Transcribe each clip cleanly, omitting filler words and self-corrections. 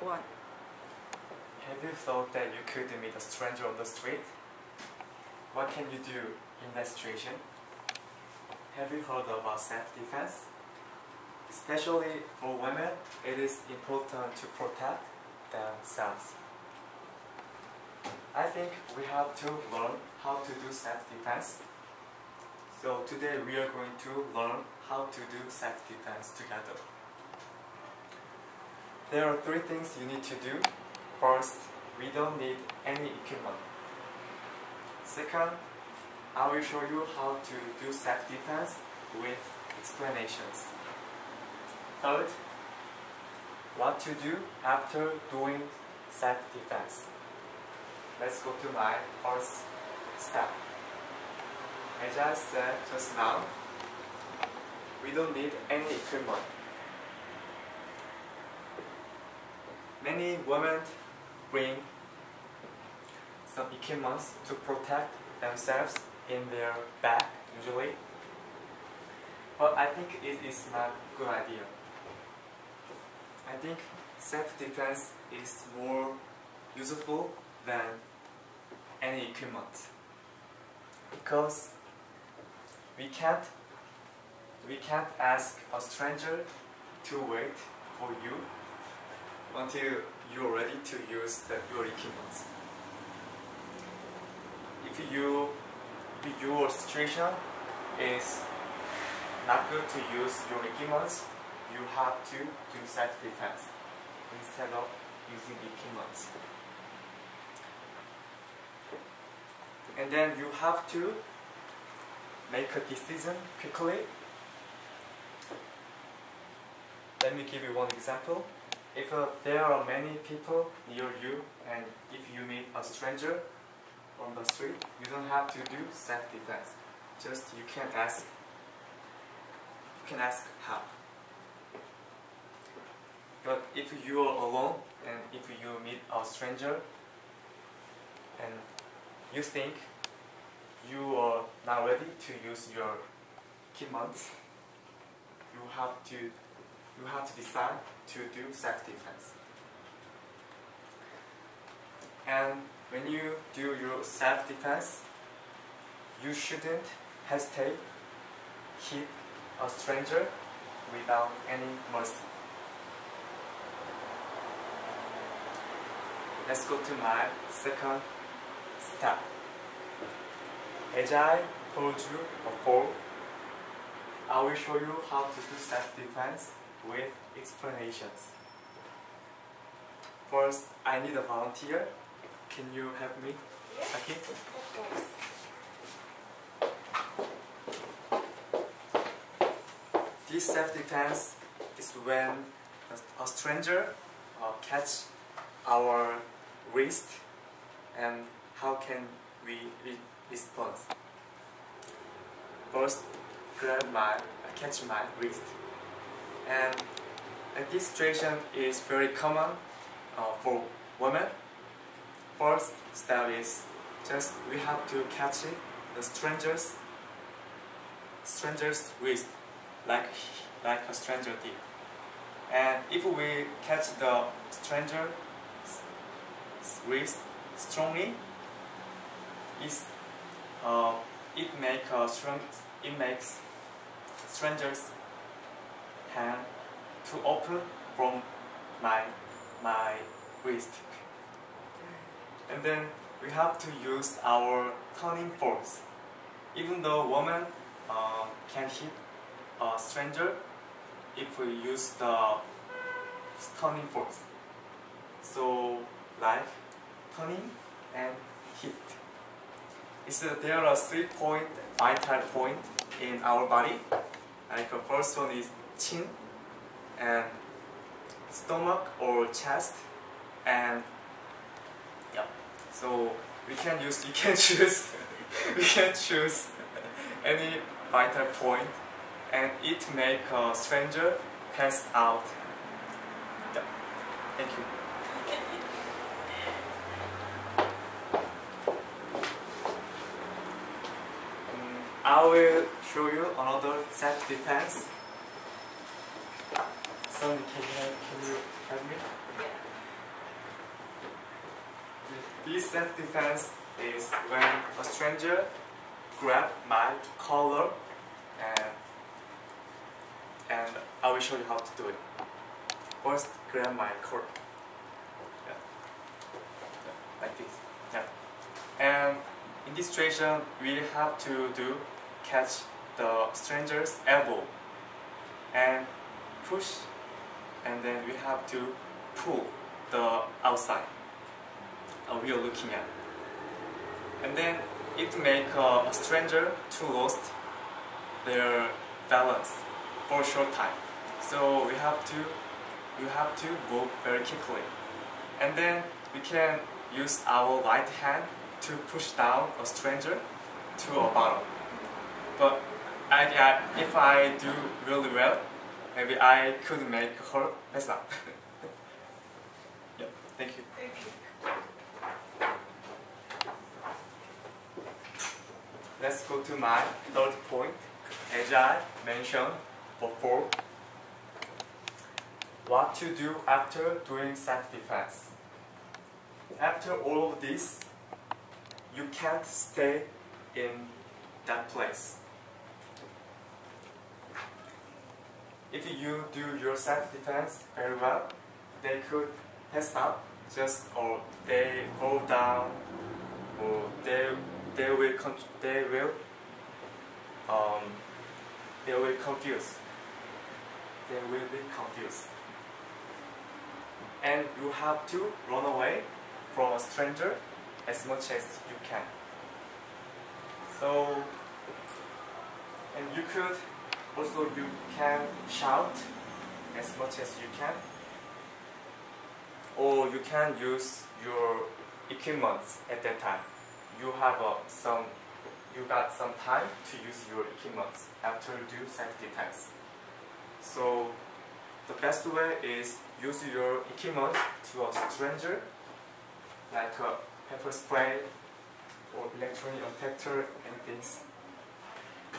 1. Have you thought that you could meet a stranger on the street? What can you do in that situation? Have you heard about self-defense? Especially for women, it is important to protect themselves. I think we have to learn how to do self-defense. So today we are going to learn how to do self-defense together. There are 3 things you need to do. First, we don't need any equipment. Second, I will show you how to do self-defense with explanations. Third, what to do after doing self-defense. Let's go to my first step. As I said just now, we don't need any equipment. Many women bring some equipment to protect themselves in their bag usually, but I think it is not a good idea. I think self-defense is more useful than any equipment, because we can't ask a stranger to wait for you until you're ready to use your equipment. If your situation is not good to use your equipment, you have to do self-defense instead of using equipment. And then you have to make a decision quickly. Let me give you one example. If there are many people near you and if you meet a stranger on the street, you don't have to do self-defense. Just you can ask help. But if you are alone and if you meet a stranger and you think you are not ready to use your equipment, you have to decide to do self-defense. And when you do your self-defense, you shouldn't hesitate, hit a stranger without any mercy. Let's go to my second step. As I told you before, I will show you how to do self-defense with explanations. First, I need a volunteer. Can you help me, Saki? This self-defense is when a stranger catch our wrist, and how can we respond? First, catch my wrist. And this situation is very common for women. First step is just we have to catch the stranger's wrist like a stranger did. And if we catch the stranger's wrist strongly, it makes stranger's hand to open from my wrist. And then we have to use our turning force. Even though women can hit a stranger if we use the turning force. So like turning and hit. There are 3 vital points in our body. Like the first one is chin, and stomach or chest, and yeah. So we can choose any vital point, and it make a stranger pass out. Yeah. Thank you. I will show you another self-defense. Sonny, can you help me? Yeah. this self-defense is when a stranger grab my collar, and I will show you how to do it. First, grab my collar. Yeah. Yeah, like this. Yeah. And in this situation, we have to catch the stranger's elbow and push, and then we have to pull the outside we are looking at, and then it make a stranger to lost their balance for a short time. So we have to move very quickly, and then we can use our right hand to push down a stranger to a bottom. But if I do really well, maybe I could make her mess up. Yeah, thank you. Thank you. Let's go to my third point, as I mentioned before. What to do after doing self-defense. After all of this, you can't stay in that place. If you do your self-defense very well, they could pass out, or they fall down, or they will confuse. They will be confused, and you have to run away from a stranger as much as you can. So, and you can shout as much as you can, or you can use your equipment at that time. You got some time to use your equipment after you do self-defense. So the best way is use your equipment to a stranger, like a pepper spray or electronic detector and things,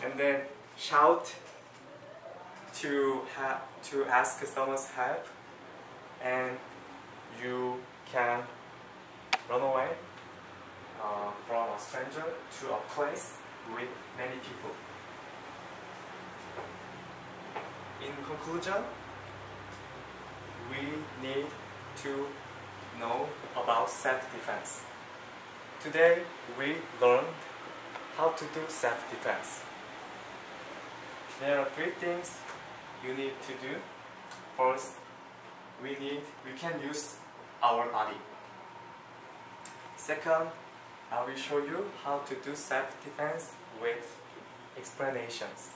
and then shout to ask someone's help, and you can run away from a stranger to a place with many people. In conclusion, we need to know about self-defense. Today we learned how to do self-defense. There are 3 things you need to do. First, we can use our body. Second, I will show you how to do self-defense with explanations.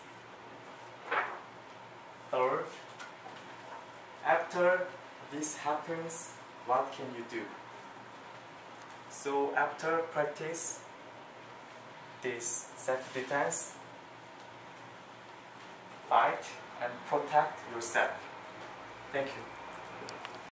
Third, after this happens, what can you do? So after practice this self-defense, fight and protect yourself. Thank you.